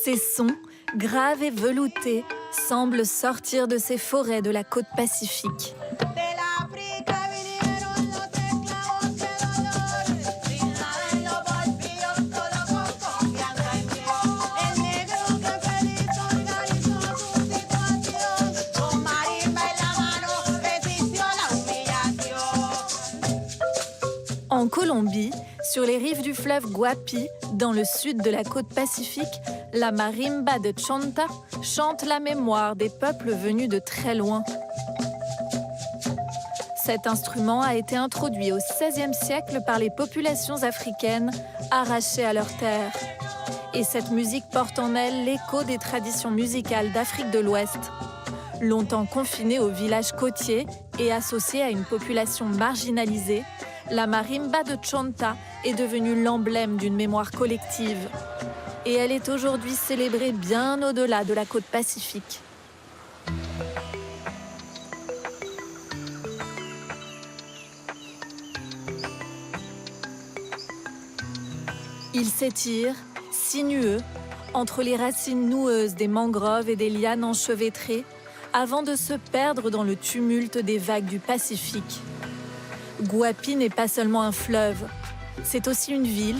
Ces sons, graves et veloutés, semblent sortir de ces forêts de la côte pacifique. En Colombie, sur les rives du fleuve Guapi, dans le sud de la côte pacifique, la marimba de Chonta chante la mémoire des peuples venus de très loin. Cet instrument a été introduit au XVIe siècle par les populations africaines arrachées à leurs terres. Et cette musique porte en elle l'écho des traditions musicales d'Afrique de l'Ouest. Longtemps confinée aux villages côtiers et associée à une population marginalisée, la marimba de Chonta est devenue l'emblème d'une mémoire collective. Et elle est aujourd'hui célébrée bien au-delà de la côte pacifique. Il s'étire, sinueux, entre les racines noueuses des mangroves et des lianes enchevêtrées, avant de se perdre dans le tumulte des vagues du Pacifique. Guapi n'est pas seulement un fleuve, c'est aussi une ville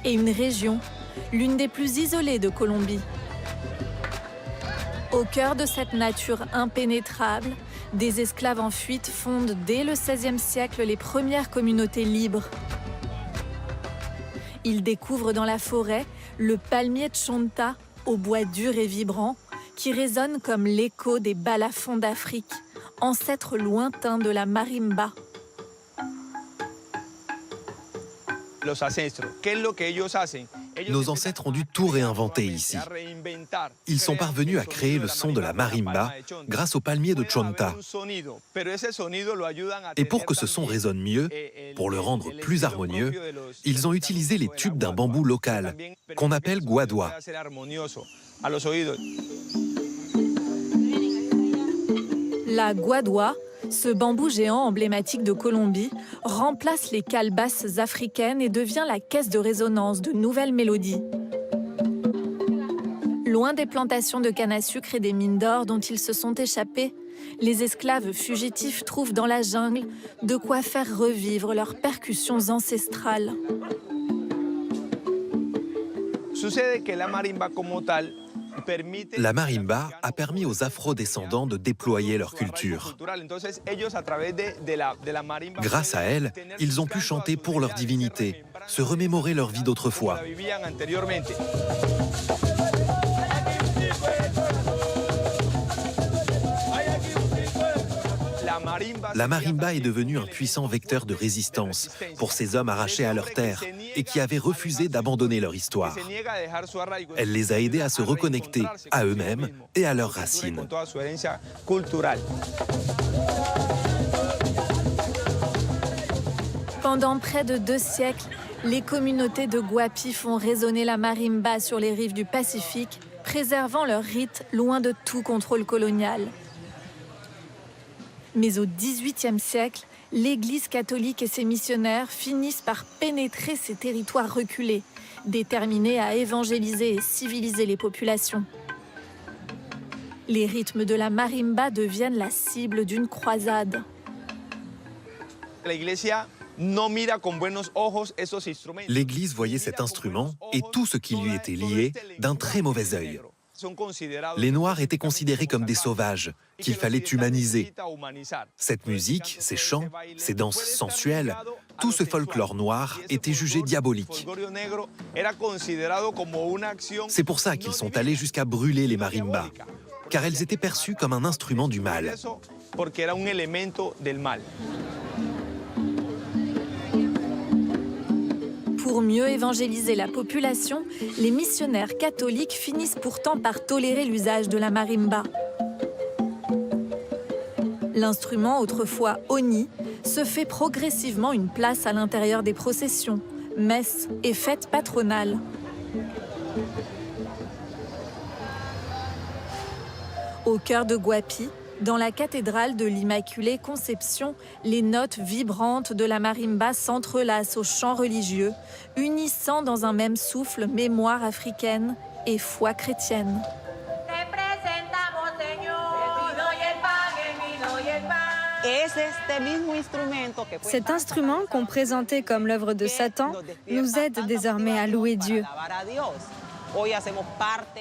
et une région, l'une des plus isolées de Colombie. Au cœur de cette nature impénétrable, des esclaves en fuite fondent dès le XVIe siècle les premières communautés libres. Ils découvrent dans la forêt le palmier de Chonta, au bois dur et vibrant, qui résonne comme l'écho des balafons d'Afrique, ancêtres lointains de la marimba. Nos ancêtres ont dû tout réinventer ici. Ils sont parvenus à créer le son de la marimba grâce au palmier de Chonta. Et pour que ce son résonne mieux, pour le rendre plus harmonieux, ils ont utilisé les tubes d'un bambou local, qu'on appelle guadua. La guadua, ce bambou géant emblématique de Colombie, remplace les calebasses africaines et devient la caisse de résonance de nouvelles mélodies. Loin des plantations de canne à sucre et des mines d'or dont ils se sont échappés, les esclaves fugitifs trouvent dans la jungle de quoi faire revivre leurs percussions ancestrales. La marimba a permis aux afro-descendants de déployer leur culture. Grâce à elle, ils ont pu chanter pour leur divinité, se remémorer leur vie d'autrefois. La marimba est devenue un puissant vecteur de résistance pour ces hommes arrachés à leur terre et qui avaient refusé d'abandonner leur histoire. Elle les a aidés à se reconnecter à eux-mêmes et à leurs racines. Pendant près de 2 siècles, les communautés de Guapi font résonner la marimba sur les rives du Pacifique, préservant leurs rites loin de tout contrôle colonial. Mais au XVIIIe siècle, l'Église catholique et ses missionnaires finissent par pénétrer ces territoires reculés, déterminés à évangéliser et civiliser les populations. Les rythmes de la marimba deviennent la cible d'une croisade. L'Église voyait cet instrument et tout ce qui lui était lié d'un très mauvais œil. Les Noirs étaient considérés comme des sauvages, qu'il fallait humaniser. Cette musique, ces chants, ces danses sensuelles, tout ce folklore noir était jugé diabolique. C'est pour ça qu'ils sont allés jusqu'à brûler les marimbas, car elles étaient perçues comme un instrument du mal. Pour mieux évangéliser la population, les missionnaires catholiques finissent pourtant par tolérer l'usage de la marimba. L'instrument, autrefois honni, se fait progressivement une place à l'intérieur des processions, messes et fêtes patronales. Au cœur de Guapi, dans la cathédrale de l'Immaculée Conception, les notes vibrantes de la marimba s'entrelacent aux chants religieux, unissant dans un même souffle mémoire africaine et foi chrétienne. Cet instrument qu'on présentait comme l'œuvre de Satan nous aide désormais à louer Dieu.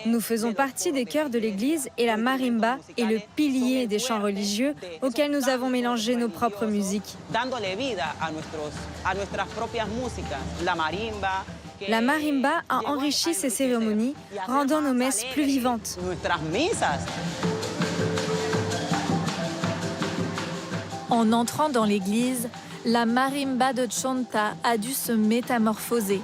Nous faisons partie des chœurs de l'Église et la marimba est le pilier des chants religieux auxquels nous avons mélangé nos propres musiques. La marimba a enrichi ces cérémonies, rendant nos messes plus vivantes. En entrant dans l'église, la marimba de Chonta a dû se métamorphoser.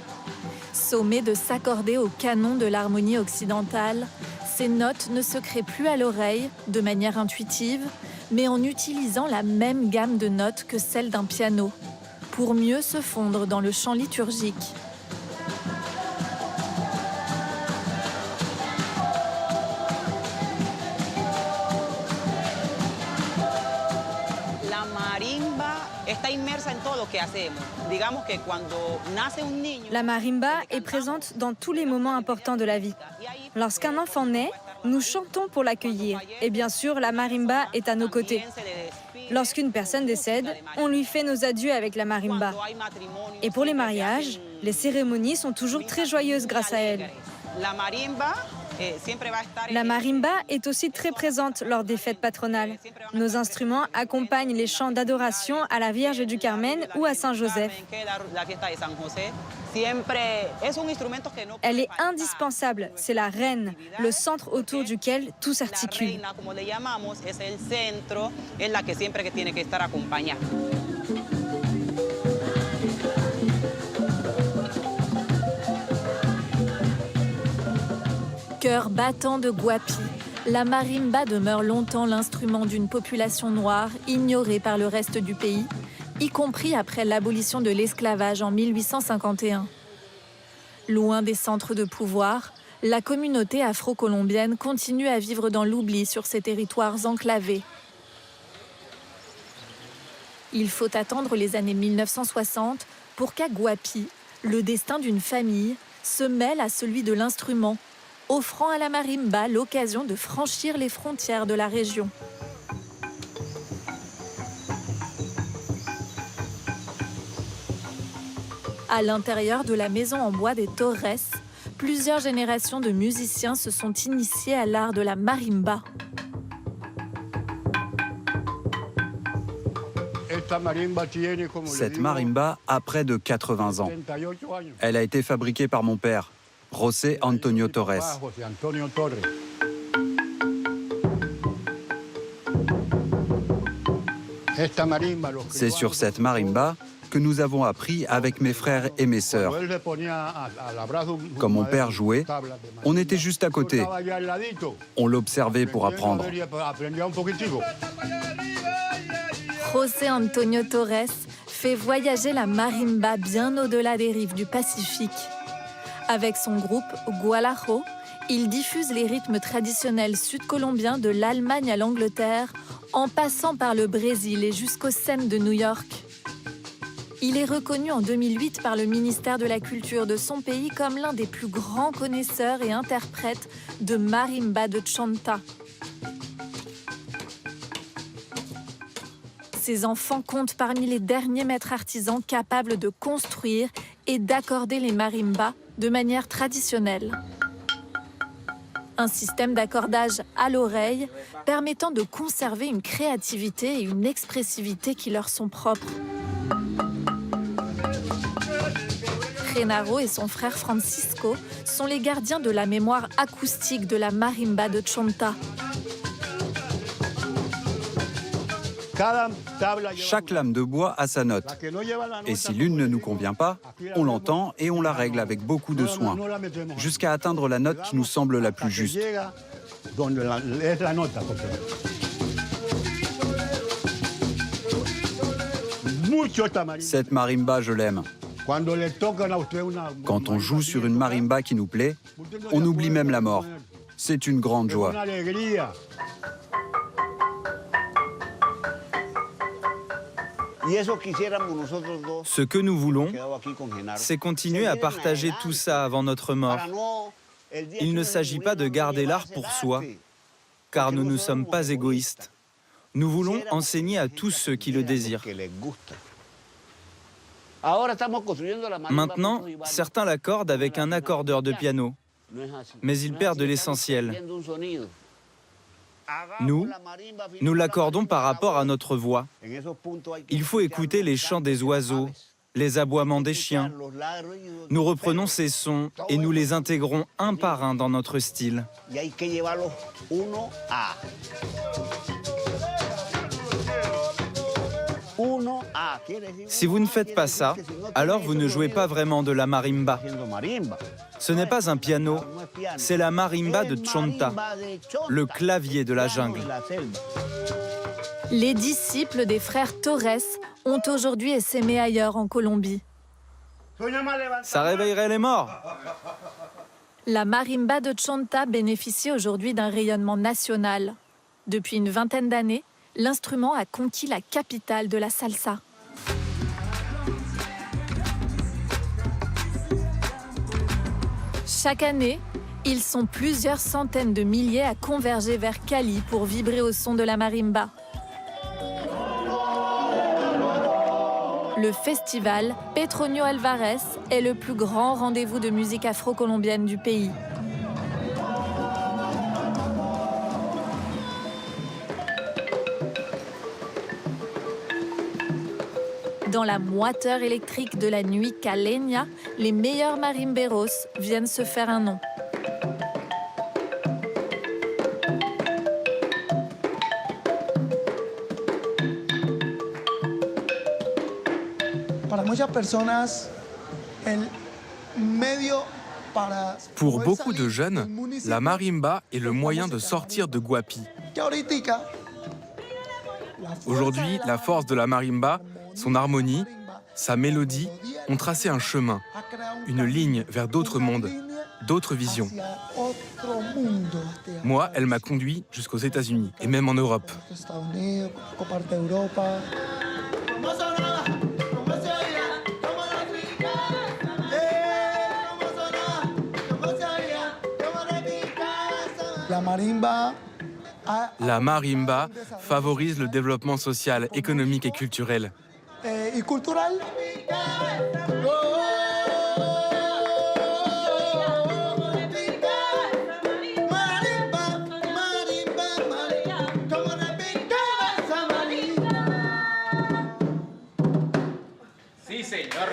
Sommée de s'accorder au canon de l'harmonie occidentale, ces notes ne se créent plus à l'oreille de manière intuitive, mais en utilisant la même gamme de notes que celle d'un piano, pour mieux se fondre dans le chant liturgique. La marimba est présente dans tous les moments importants de la vie. Lorsqu'un enfant naît, nous chantons pour l'accueillir. Et bien sûr, la marimba est à nos côtés. Lorsqu'une personne décède, on lui fait nos adieux avec la marimba. Et pour les mariages, les cérémonies sont toujours très joyeuses grâce à elle. La marimba est aussi très présente lors des fêtes patronales. Nos instruments accompagnent les chants d'adoration à la Vierge du Carmen ou à Saint-Joseph. Elle est indispensable, c'est la reine, le centre autour duquel tout s'articule. Cœur battant de Guapi, la marimba demeure longtemps l'instrument d'une population noire ignorée par le reste du pays, y compris après l'abolition de l'esclavage en 1851. Loin des centres de pouvoir, la communauté afro-colombienne continue à vivre dans l'oubli sur ces territoires enclavés. Il faut attendre les années 1960 pour qu'à Guapi, le destin d'une famille se mêle à celui de l'instrument, offrant à la marimba l'occasion de franchir les frontières de la région. À l'intérieur de la maison en bois des Torres, plusieurs générations de musiciens se sont initiés à l'art de la marimba. Cette marimba a près de 80 ans. Elle a été fabriquée par mon père, José Antonio Torres. C'est sur cette marimba que nous avons appris avec mes frères et mes sœurs. Quand mon père jouait, on était juste à côté. On l'observait pour apprendre. José Antonio Torres fait voyager la marimba bien au-delà des rives du Pacifique. Avec son groupe Gualajo, il diffuse les rythmes traditionnels sud-colombiens de l'Allemagne à l'Angleterre, en passant par le Brésil et jusqu'aux scènes de New York. Il est reconnu en 2008 par le ministère de la Culture de son pays comme l'un des plus grands connaisseurs et interprètes de marimba de Chonta. Ses enfants comptent parmi les derniers maîtres artisans capables de construire et d'accorder les marimbas de manière traditionnelle. Un système d'accordage à l'oreille permettant de conserver une créativité et une expressivité qui leur sont propres. Genaro et son frère Francisco sont les gardiens de la mémoire acoustique de la marimba de Chonta. Chaque lame de bois a sa note. Et si l'une ne nous convient pas, on l'entend et on la règle avec beaucoup de soin, jusqu'à atteindre la note qui nous semble la plus juste. Cette marimba, je l'aime. Quand on joue sur une marimba qui nous plaît, on oublie même la mort. C'est une grande joie. Ce que nous voulons, c'est continuer à partager tout ça avant notre mort il ne s'agit pas de garder l'art pour soi, car nous ne sommes pas égoïstes. Nous voulons enseigner à tous ceux qui le désirent. Maintenant, certains l'accordent avec un accordeur de piano, mais ils perdent l'essentiel. Nous l'accordons par rapport à notre voix. Il faut écouter les chants des oiseaux, les aboiements des chiens. Nous reprenons ces sons et nous les intégrons un par un dans notre style. Si vous ne faites pas ça, alors vous ne jouez pas vraiment de la marimba. Ce n'est pas un piano, c'est la marimba de Chonta, le clavier de la jungle. Les disciples des frères Torres ont aujourd'hui essaimé ailleurs en Colombie. Ça réveillerait les morts. La marimba de Chonta bénéficie aujourd'hui d'un rayonnement national. Depuis une vingtaine d'années, l'instrument a conquis la capitale de la salsa. Chaque année, ils sont plusieurs centaines de milliers à converger vers Cali pour vibrer au son de la marimba. Le festival Petronio Alvarez est le plus grand rendez-vous de musique afro-colombienne du pays. Dans la moiteur électrique de la nuit caleña, les meilleurs marimberos viennent se faire un nom. Pour beaucoup de jeunes, la marimba est le moyen de sortir de Guapi. Aujourd'hui, la force de la marimba, son harmonie, sa mélodie ont tracé un chemin, une ligne vers d'autres mondes, d'autres visions. Moi, elle m'a conduit jusqu'aux États-Unis et même en Europe. La marimba favorise le développement social, économique et culturel. Sí, señor.